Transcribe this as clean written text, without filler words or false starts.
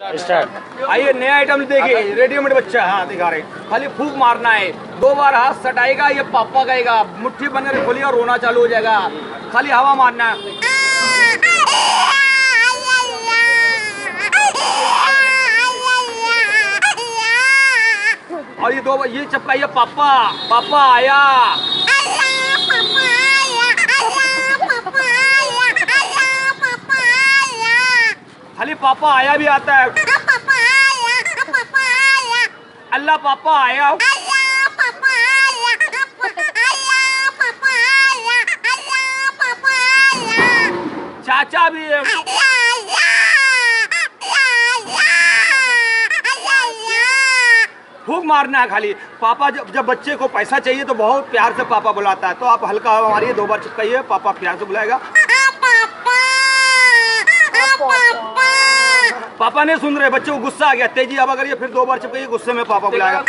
Start. आइए नया item देखिए, रेडीमेड बच्चा। हाँ दिखा रहे, खाली फूक मारना है, 2 बार हाथ सटाएगा, ये पापा कहेगा, मुट्ठी बनकर खोलिएगा, रोना चालू हो जाएगा, खाली हवा मारना है। और ये 2 बार ये चपकाइए, पापा पापा आया, खाली पापा आया भी आता है। अल्लाह पापा आया, चाचा भी है। फूक मारना है खाली। पापा जब बच्चे को पैसा चाहिए तो बहुत प्यार से पापा बुलाता है, तो आप हल्का हवा मारिए, 2 बार चिपकाइए, पापा प्यार से बुलाएगा। पापा नहीं सुन रहे, बच्चे को गुस्सा आ गया, तेजी हवा करिए, फिर 2 बार चिपकाइए, गुस्से में पापा बुलाएगा।